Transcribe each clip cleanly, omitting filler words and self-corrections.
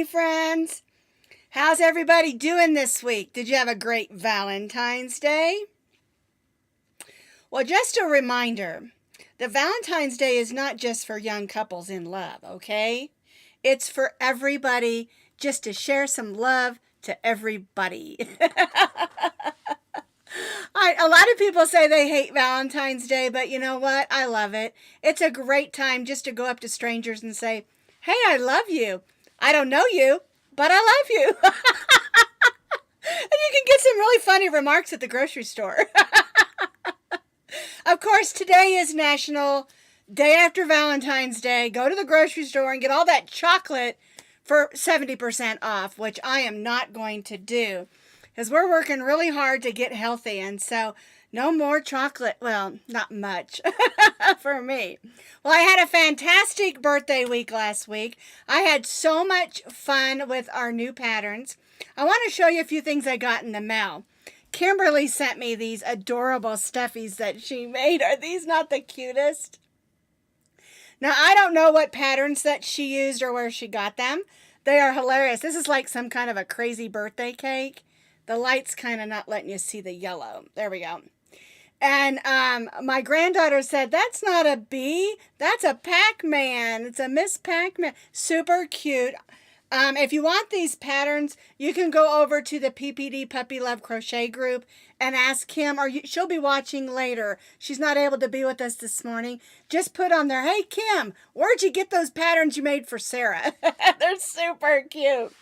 Bunny friends. How's everybody doing this week? Did you have a great Valentine's Day? Well, just a reminder, that Valentine's Day is not just for young couples in love, okay? It's for everybody, just to share some love to everybody. A lot of people say they hate Valentine's Day, but you know what? I love it. It's a great time just to go up to strangers and say, hey, I love you. I don't know you, but I love you. And you can get some really funny remarks at the grocery store. Of course, today is National Day After Valentine's Day. Go to the grocery store and get all that chocolate for 70% off, which I am not going to do because we're working really hard to get healthy. And so no more chocolate. Well, not much for me. Well, I had a fantastic birthday week last week. I had so much fun with our new patterns. I want to show you a few things I got in the mail. Kimberly sent me these adorable stuffies that she made. Are these not the cutest? Now, I don't know what patterns that she used or where she got them. They are hilarious. This is like some kind of a crazy birthday cake. The light's kind of not letting you see the yellow. There we go. And my granddaughter said, that's not a bee. That's a Pac-Man. It's a Miss Pac-Man. Super cute. If you want these patterns, you can go over to the PPD Puppy Love Crochet group and ask Kim, she'll be watching later. She's not able to be with us this morning. Just put on there, hey, Kim, where'd you get those patterns you made for Sarah? They're super cute.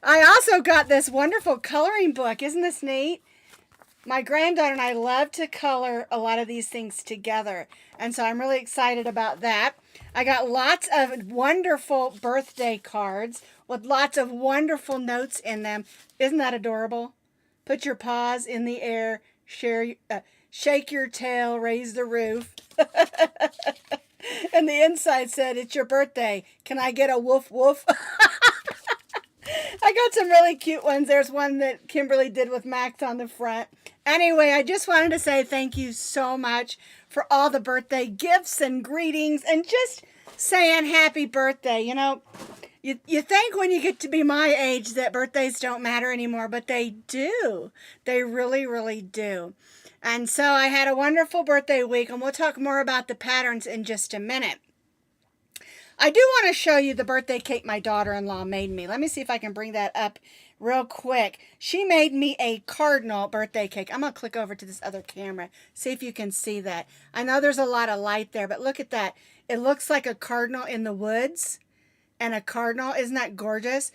I also got this wonderful coloring book. Isn't this neat? My granddaughter and I love to color a lot of these things together. And so I'm really excited about that. I got lots of wonderful birthday cards with lots of wonderful notes in them. Isn't that adorable? Put your paws in the air, shake your tail, raise the roof. And the inside said, it's your birthday. Can I get a woof woof? I got some really cute ones. There's one that Kimberly did with Max on the front. Anyway, I just wanted to say thank you so much for all the birthday gifts and greetings and just saying happy birthday. You know, you think when you get to be my age that birthdays don't matter anymore, but they do. They really, really do. And so I had a wonderful birthday week, and we'll talk more about the patterns in just a minute. I do want to show you the birthday cake my daughter-in-law made me. Let me see if I can bring that up real quick. She made me a cardinal birthday cake. I'm going to click over to this other camera, see if you can see that. I know there's a lot of light there, but look at that. It looks like a cardinal in the woods and a cardinal. Isn't that gorgeous?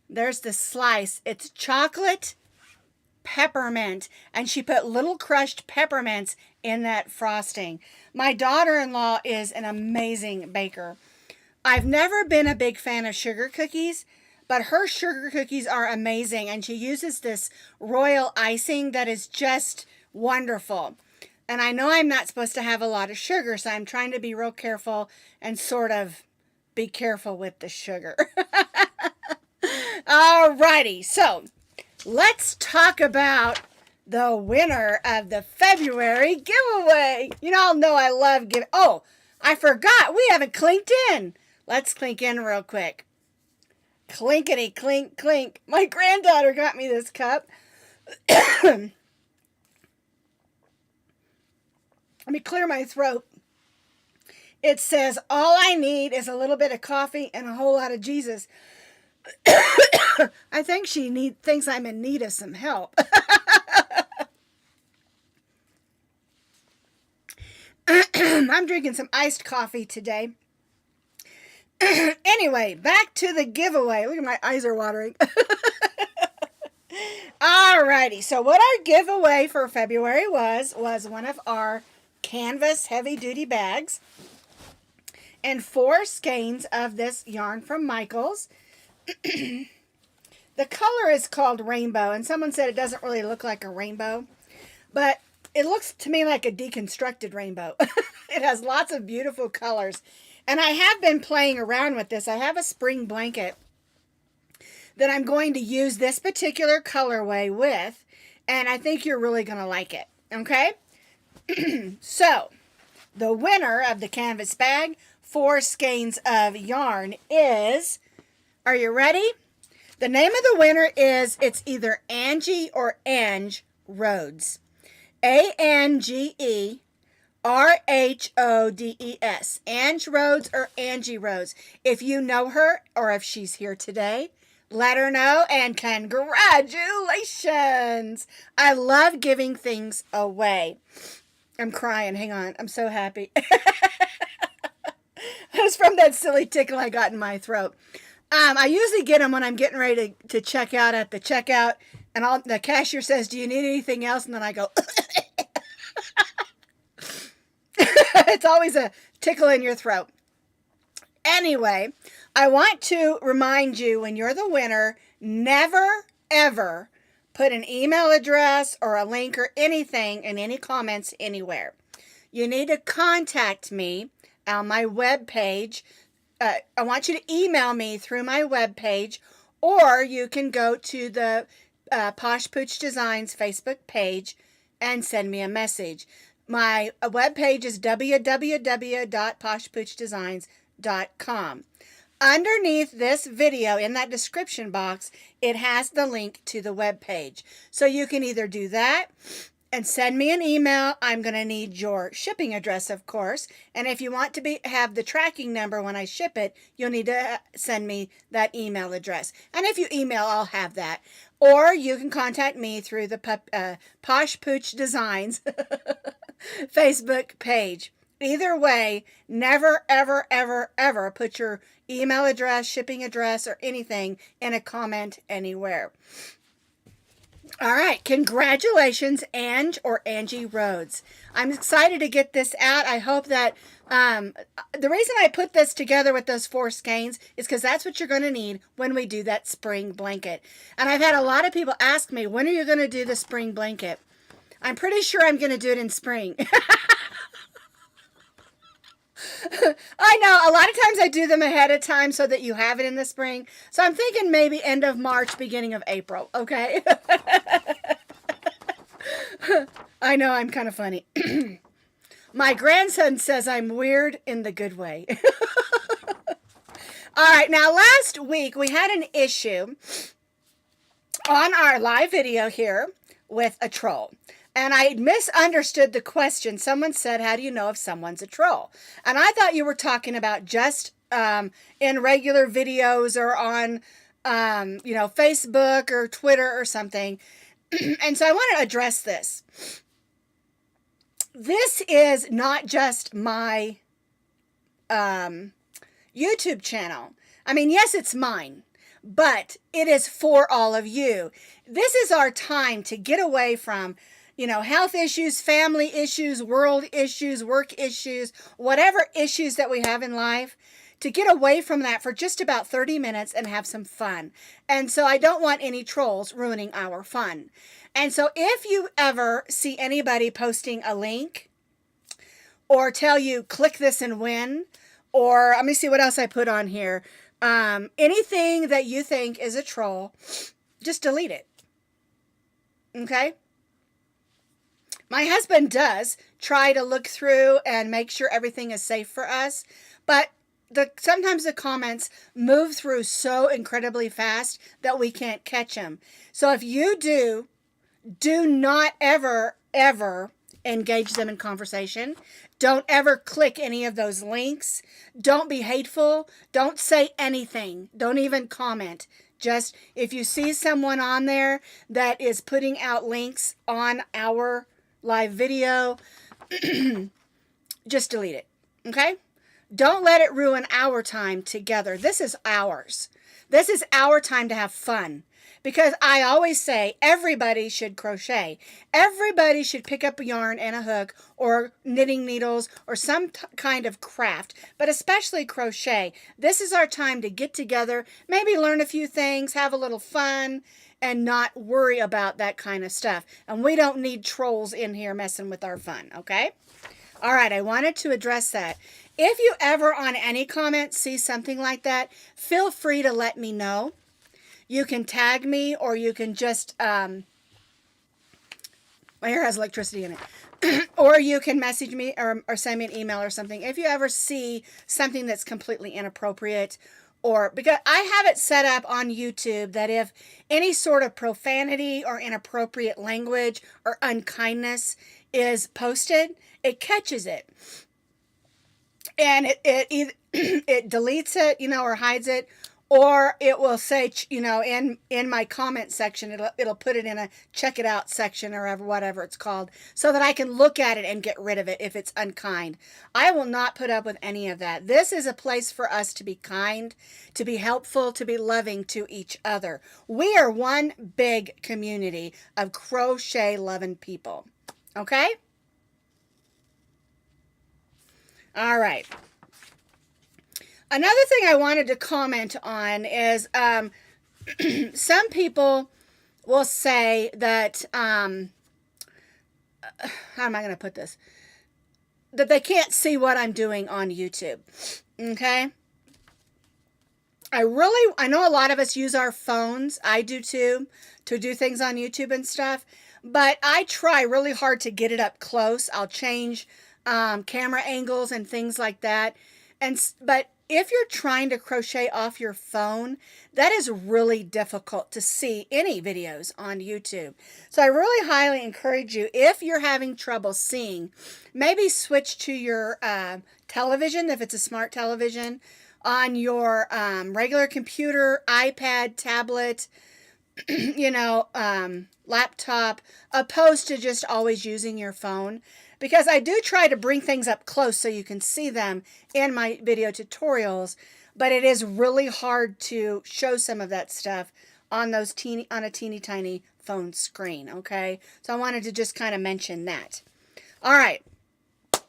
There's the slice. It's chocolate peppermint, and she put little crushed peppermints in that frosting. My daughter-in-law is an amazing baker. I've never been a big fan of sugar cookies, but her sugar cookies are amazing, and she uses this royal icing that is just wonderful. And I know I'm not supposed to have a lot of sugar, so I'm trying to be real careful and sort of be careful with the sugar. Alrighty, so let's talk about the winner of the February giveaway. You all know I love giving. Oh, I forgot. We haven't clinked in. Let's clink in real quick. Clinkety, clink, clink. My granddaughter got me this cup. Let me clear my throat. It says, all I need is a little bit of coffee and a whole lot of Jesus. I think she thinks I'm in need of some help. I'm drinking some iced coffee today. Anyway, back to the giveaway. Look at my eyes are watering. Alrighty, so what our giveaway for February was one of our canvas heavy-duty bags and 4 skeins of this yarn from Michaels. The color is called rainbow, and someone said it doesn't really look like a rainbow, but it looks to me like a deconstructed rainbow. It has lots of beautiful colors. And I have been playing around with this. I have a spring blanket that I'm going to use this particular colorway with. And I think you're really going to like it. Okay? So, the winner of the canvas bag, 4 skeins of yarn, is Are you ready? The name of the winner is, it's either Angie or Ange Rhodes. ANGERHODES. Ange Rhodes or Angie Rhodes. If you know her or if she's here today, let her know, and congratulations. I love giving things away. I'm crying. Hang on. I'm so happy. It was from that silly tickle I got in my throat. I usually get them when I'm getting ready to check out at the checkout, and the cashier says, "Do you need anything else?" And then I go, it's always a tickle in your throat. Anyway, I want to remind you, when you're the winner, never, ever put an email address or a link or anything in any comments anywhere. You need to contact me on my webpage. I want you to email me through my webpage, or you can go to the Posh Pooch Designs Facebook page and send me a message. My webpage is www.poshpoochdesigns.com. Underneath this video, in that description box, it has the link to the webpage. So you can either do that and send me an email. I'm going to need your shipping address, of course. And if you want to have the tracking number when I ship it, you'll need to send me that email address. And if you email, I'll have that. Or you can contact me through the Posh Pooch Designs Facebook page. Either way, never, ever, ever, ever put your email address, shipping address, or anything in a comment anywhere. All right, congratulations, Ange or Angie Rhodes. I'm excited to get this out. I hope that the reason I put this together with those 4 skeins is because that's what you're going to need when we do that spring blanket. And I've had a lot of people ask me, when are you going to do the spring blanket? I'm pretty sure I'm going to do it in spring. I know, a lot of times I do them ahead of time so that you have it in the spring. So I'm thinking maybe end of March, beginning of April, okay? I know, I'm kind of funny. My grandson says I'm weird in the good way. All right, now last week we had an issue on our live video here with a troll. And I misunderstood the question. Someone said, how do you know if someone's a troll? And I thought you were talking about just in regular videos or on, Facebook or Twitter or something. And so I want to address this. This is not just my YouTube channel. I mean, yes, it's mine, but it is for all of you. This is our time to get away from health issues, family issues, world issues, work issues, whatever issues that we have in life, to get away from that for just about 30 minutes and have some fun. And so I don't want any trolls ruining our fun. And so if you ever see anybody posting a link or tell you, click this and win, or let me see what else I put on here. Anything that you think is a troll, just delete it. Okay? My husband does try to look through and make sure everything is safe for us, but sometimes the comments move through so incredibly fast that we can't catch them. So if you do not ever, ever engage them in conversation. Don't ever click any of those links. Don't be hateful. Don't say anything. Don't even comment. Just if you see someone on there that is putting out links on our live video, just delete it. Okay? Don't let it ruin our time together. This is ours. This is our time to have fun. Because I always say everybody should crochet. Everybody should pick up a yarn and a hook or knitting needles or some kind of craft, but especially crochet. This is our time to get together, maybe learn a few things, have a little fun, and not worry about that kind of stuff. And we don't need trolls in here messing with our fun, okay? All right, I wanted to address that. If you ever on any comment see something like that, feel free to let me know. You can tag me, or you can just, my hair has electricity in it, or you can message me or send me an email or something. If you ever see something that's completely inappropriate or because I have it set up on YouTube that if any sort of profanity or inappropriate language or unkindness is posted, it catches it. And it it deletes it, or hides it, or it will say, in my comment section, it'll put it in a check it out section or whatever it's called, so that I can look at it and get rid of it if it's unkind. I will not put up with any of that. This is a place for us to be kind, to be helpful, to be loving to each other. We are one big community of crochet loving people. Okay? All right. Another thing I wanted to comment on is some people will say that, how am I going to put this? That they can't see what I'm doing on YouTube. Okay? I know a lot of us use our phones. I do too, to do things on YouTube and stuff. But I try really hard to get it up close. I'll change camera angles and things like that. But if you're trying to crochet off your phone, that is really difficult to see any videos on YouTube. So I really highly encourage you, if you're having trouble seeing, maybe switch to your television, if it's a smart television, on your regular computer, iPad, tablet, laptop, opposed to just always using your phone. Because I do try to bring things up close so you can see them in my video tutorials, but it is really hard to show some of that stuff on a teeny tiny phone screen, okay? So I wanted to just kind of mention that. All right,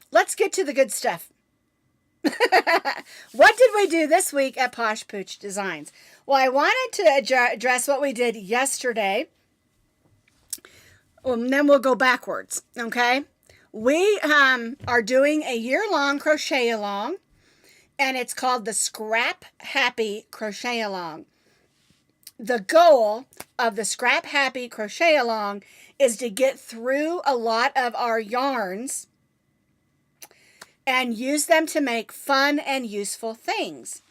let's get to the good stuff. What did we do this week at Posh Pooch Designs? Well, I wanted to address what we did yesterday, and then we'll go backwards, okay? We are doing a year-long crochet along, and it's called the Scrap Happy Crochet Along. The goal of the Scrap Happy Crochet Along is to get through a lot of our yarns and use them to make fun and useful things.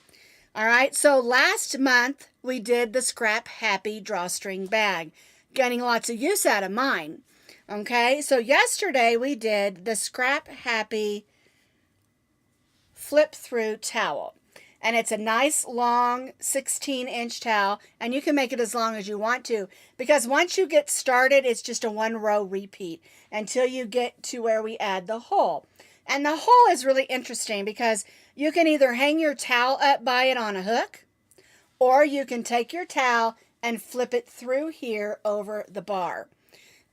All right, so last month we did the Scrap Happy Drawstring Bag, getting lots of use out of mine. Okay, so yesterday we did the Scrap Happy Flip Through Towel. And it's a nice long 16-inch towel, and you can make it as long as you want to, because once you get started, it's just a one-row repeat until you get to where we add the hole. And the hole is really interesting because you can either hang your towel up by it on a hook, or you can take your towel and flip it through here over the bar.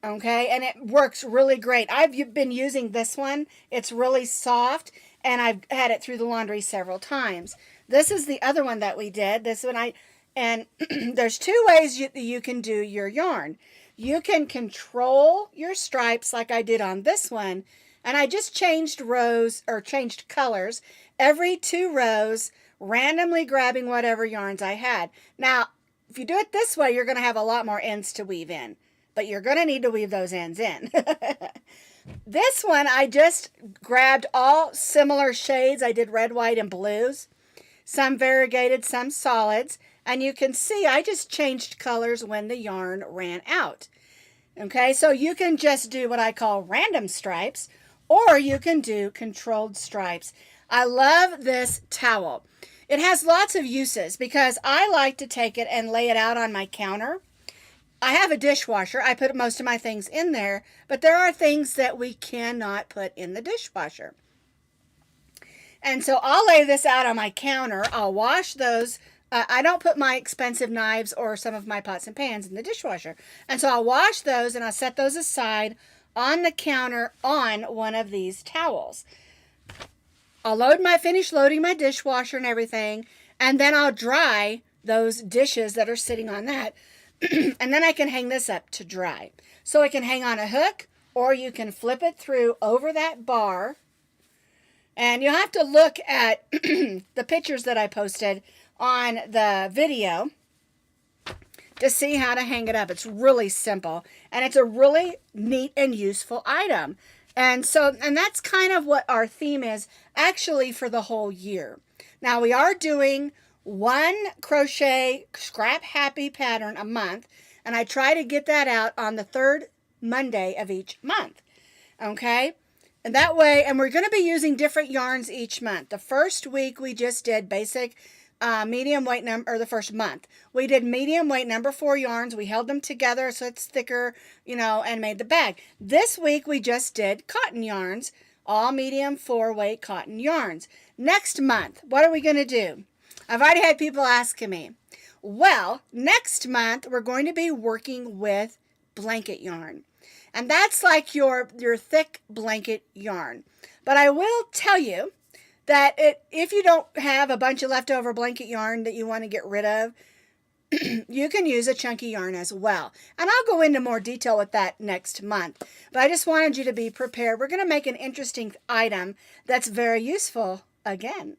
Okay, and it works really great. I've been using this one. It's really soft, and I've had it through the laundry several times. This is the other one that we did. This one and there's two ways you can do your yarn. You can control your stripes like I did on this one, and I just changed rows or changed colors every 2 rows, randomly grabbing whatever yarns I had. Now, if you do it this way, you're going to have a lot more ends to weave in. But you're going to need to weave those ends in. This one, I just grabbed all similar shades. I did red, white, and blues. Some variegated, some solids. And you can see I just changed colors when the yarn ran out. Okay, so you can just do what I call random stripes, or you can do controlled stripes. I love this towel. It has lots of uses because I like to take it and lay it out on my counter. I have a dishwasher. I put most of my things in there, but there are things that we cannot put in the dishwasher. And so I'll lay this out on my counter. I'll wash those. I don't put my expensive knives or some of my pots and pans in the dishwasher. And so I'll wash those and I'll set those aside on the counter on one of these towels. I'll finish loading my dishwasher and everything, and then I'll dry those dishes that are sitting on that. And then I can hang this up to dry. So it can hang on a hook, or you can flip it through over that bar. And you'll have to look at the pictures that I posted on the video to see how to hang it up. It's really simple, and it's a really neat and useful item. And that's kind of what our theme is actually for the whole year. Now we are doing one crochet scrap happy pattern a month, and I try to get that out on the third Monday of each month. Okay? And that way, and we're going to be using different yarns each month. The first week we just did basic medium weight number, or the first month we did medium weight number 4 yarns. We held them together so it's thicker, and made the bag. This week we just did cotton yarns, all medium 4 weight cotton yarns. Next month, what are we going to do? I've already had people asking me. Well, next month we're going to be working with blanket yarn. And that's like your thick blanket yarn. But I will tell you that if you don't have a bunch of leftover blanket yarn that you want to get rid of, you can use a chunky yarn as well. And I'll go into more detail with that next month. But I just wanted you to be prepared. We're going to make an interesting item that's very useful again.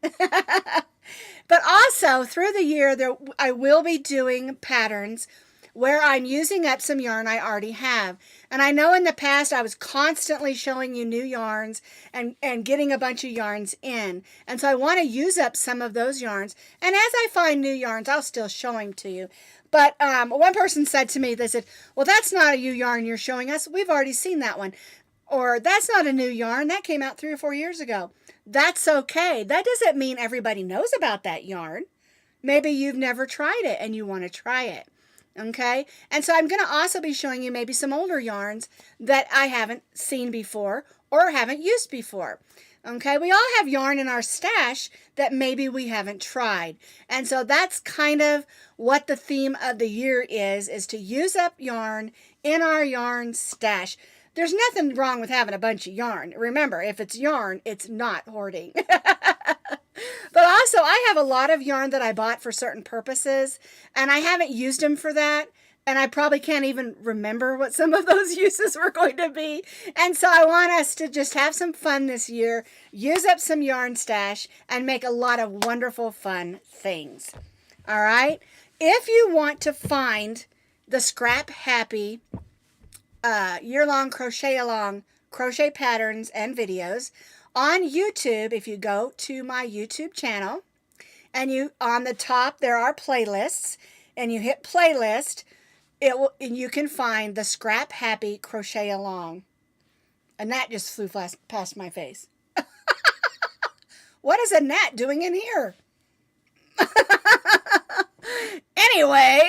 But also, through the year, I will be doing patterns where I'm using up some yarn I already have. And I know in the past I was constantly showing you new yarns and getting a bunch of yarns in. And so I want to use up some of those yarns. And as I find new yarns, I'll still show them to you. But one person said to me, they said, well, that's not a new yarn you're showing us. We've already seen that one. Or that's not a new yarn. That came out 3 or 4 years ago. That's okay. That doesn't mean everybody knows about that yarn. Maybe you've never tried it and you want to try it. Okay, and so I'm going to also be showing you maybe some older yarns that I haven't seen before or haven't used before. Okay, we all have yarn in our stash that maybe we haven't tried. And so that's kind of what the theme of the year is to use up yarn in our yarn stash. There's nothing wrong with having a bunch of yarn. Remember, if it's yarn, it's not hoarding. But also, I have a lot of yarn that I bought for certain purposes, and I haven't used them for that, and I probably can't even remember what some of those uses were going to be. And so I want us to just have some fun this year, use up some yarn stash, and make a lot of wonderful, fun things. All right? If you want to find the Scrap Happy year-long crochet-along crochet patterns and videos, on YouTube, if you go to my YouTube channel, and on the top there are playlists, and you hit playlist, and you can find the Scrap Happy Crochet Along. And that just flew past my face. What is a gnat doing in here? Anyway,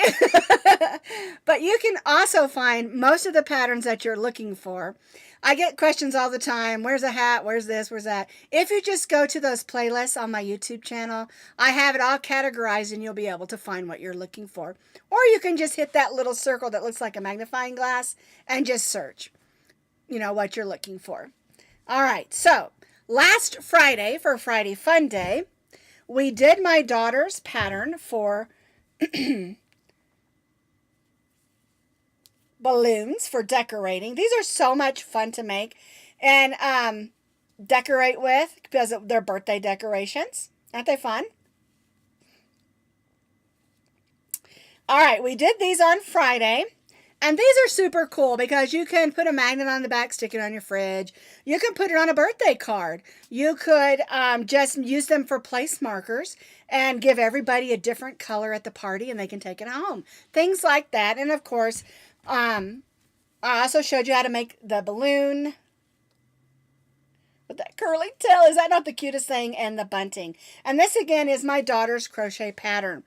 but you can also find most of the patterns that you're looking for. I get questions all the time. Where's a hat? Where's this? Where's that? If you just go to those playlists on my YouTube channel, I have it all categorized and you'll be able to find what you're looking for. Or you can just hit that little circle that looks like a magnifying glass and just search, what you're looking for. All right. So last Friday, for Friday Fun Day, we did my daughter's pattern for balloons for decorating. These are so much fun to make and decorate with because they're birthday decorations. Aren't they fun? All right, we did these on Friday. And these are super cool because you can put a magnet on the back, stick it on your fridge. You can put it on a birthday card. You could just use them for place markers and give everybody a different color at the party and they can take it home. Things like that. And of course, I also showed you how to make the balloon with that curly tail. Is that not the cutest thing? And the bunting. And this again is my daughter's crochet pattern.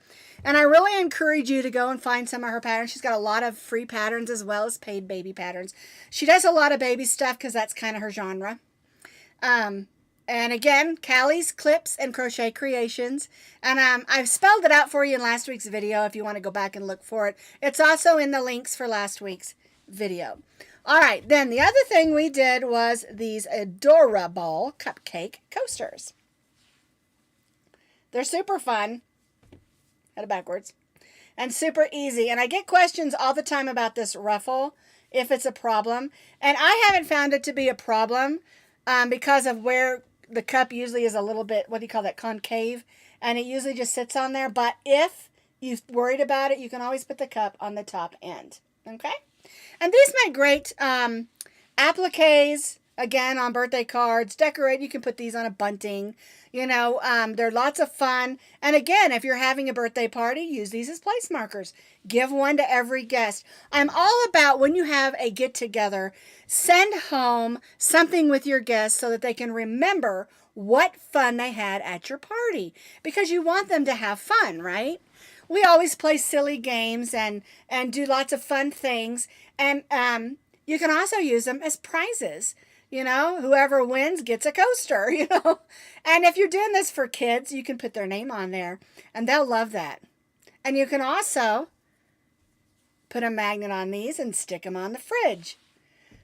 And I really encourage you to go and find some of her patterns. She's got a lot of free patterns as well as paid baby patterns. She does a lot of baby stuff because that's kind of her genre. And again, Callie's Clips and Crochet Creations. And I've spelled it out for you in last week's video if you want to go back and look for it. It's also in the links for last week's video. All right, then the other thing we did was these adorable cupcake coasters. They're super fun. Had it backwards. And super easy. And I get questions all the time about this ruffle, if it's a problem. And I haven't found it to be a problem because of where the cup usually is a little bit, what do you call that, concave. And it usually just sits on there. But if you're worried about it, you can always put the cup on the top end. Okay? And these make great appliques Again, on birthday cards, decorate. You can put these on a bunting. You know, they're lots of fun. And again, if you're having a birthday party, use these as place markers. Give one to every guest. I'm all about when you have a get together, send home something with your guests so that they can remember what fun they had at your party, because you want them to have fun, right? We always play silly games and do lots of fun things. And you can also use them as prizes. You know, whoever wins gets a coaster, you know. And if you're doing this for kids, you can put their name on there and they'll love that. And you can also put a magnet on these and stick them on the fridge.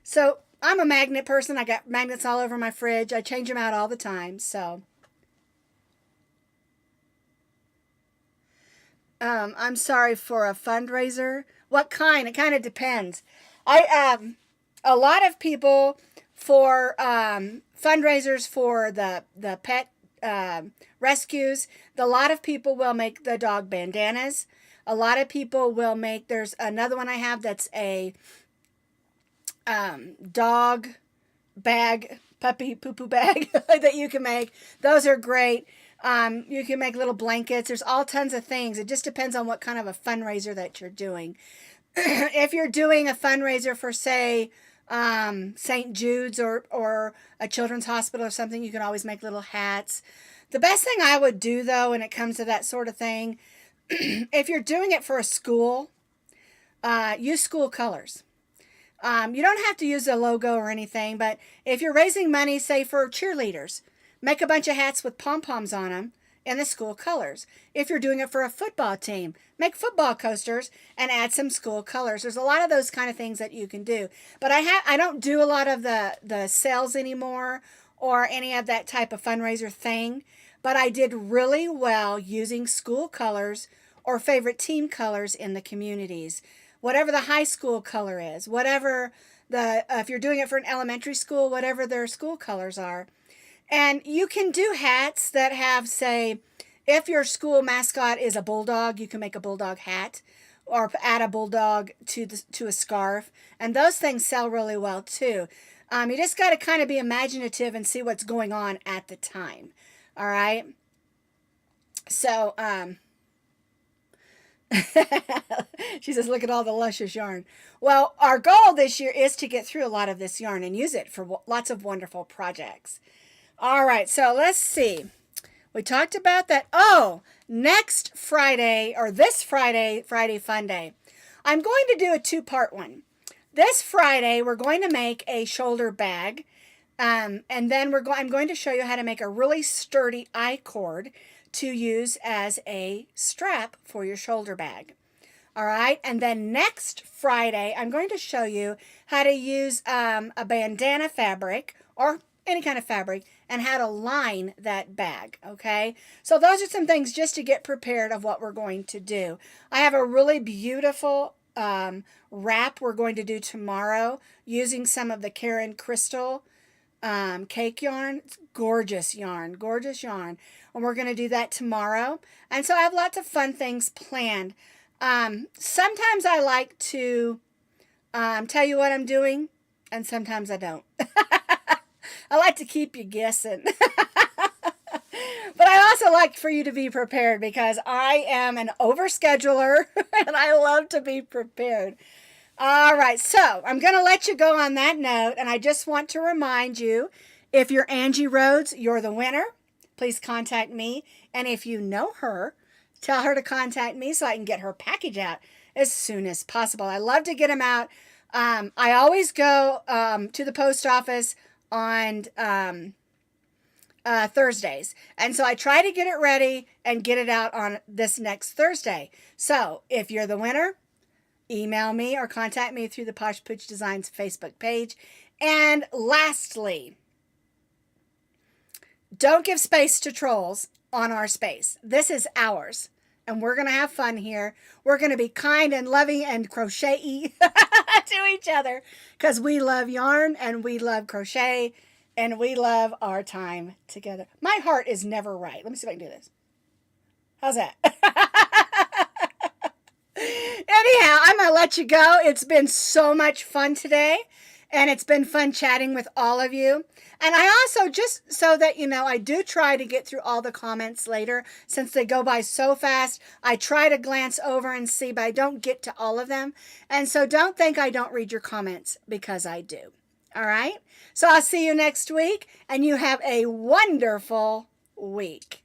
So I'm a magnet person. I got magnets all over my fridge. I change them out all the time. So I'm sorry, for a fundraiser. What kind? It kind of depends. A lot of people for fundraisers for the pet rescues. A lot of people will make the dog bandanas. A lot of people will make. There's another one I have that's a dog bag, puppy poo-poo bag that you can make. Those are great. You can make little blankets. There's all tons of things. It just depends on what kind of a fundraiser that you're doing. If you're doing a fundraiser for, say, St. Jude's or a children's hospital or something, you can always make little hats. The best thing I would do, though, when it comes to that sort of thing, if you're doing it for a school, use school colors. You don't have to use a logo or anything, but if you're raising money, say, for cheerleaders, make a bunch of hats with pom-poms on them in the school colors. If you're doing it for a football team, make football coasters and add some school colors. There's a lot of those kind of things that you can do. But I don't do a lot of the sales anymore or any of that type of fundraiser thing. But I did really well using school colors or favorite team colors in the communities. Whatever the high school color is, whatever if you're doing it for an elementary school, whatever their school colors are. And you can do hats that have, say, if your school mascot is a bulldog, you can make a bulldog hat or add a bulldog to a scarf. And those things sell really well too. You just got to kind of be imaginative and see what's going on at the time. All right. So, she says, look at all the luscious yarn. Well, our goal this year is to get through a lot of this yarn and use it for lots of wonderful projects. All right, so let's see. We talked about that. Oh, next Friday, or this Friday, Friday Fun Day, I'm going to do a two-part one. This Friday, we're going to make a shoulder bag, and then I'm going to show you how to make a really sturdy I-cord to use as a strap for your shoulder bag. All right, and then next Friday, I'm going to show you how to use a bandana fabric or any kind of fabric and how to line that bag, okay? So those are some things just to get prepared of what we're going to do. I have a really beautiful wrap we're going to do tomorrow using some of the Karen Crystal cake yarn. It's gorgeous yarn, gorgeous yarn. And we're going to do that tomorrow. And so I have lots of fun things planned. Sometimes I like to tell you what I'm doing, and sometimes I don't. I like to keep you guessing. But I also like for you to be prepared because I am an overscheduler and I love to be prepared. All right, so I'm going to let you go on that note, and I just want to remind you, if you're Angie Rhodes, you're the winner. Please contact me, and if you know her, tell her to contact me so I can get her package out as soon as possible. I love to get them out. I always go to the post office on Thursdays, and so I try to get it ready and get it out on this next Thursday. So if you're the winner, email me or contact me through the Posh Pooch Designs Facebook page. And lastly, don't give space to trolls on our space. This is ours, and we're going to have fun here. We're going to be kind and loving and crochet-y to each other because we love yarn and we love crochet and we love our time together. My heart is never right. Let me see if I can do this. How's that? Anyhow, I'm going to let you go. It's been so much fun today. And it's been fun chatting with all of you. And I also, just so that you know, I do try to get through all the comments later. Since they go by so fast, I try to glance over and see, but I don't get to all of them. And so don't think I don't read your comments, because I do. All right? So I'll see you next week, and you have a wonderful week.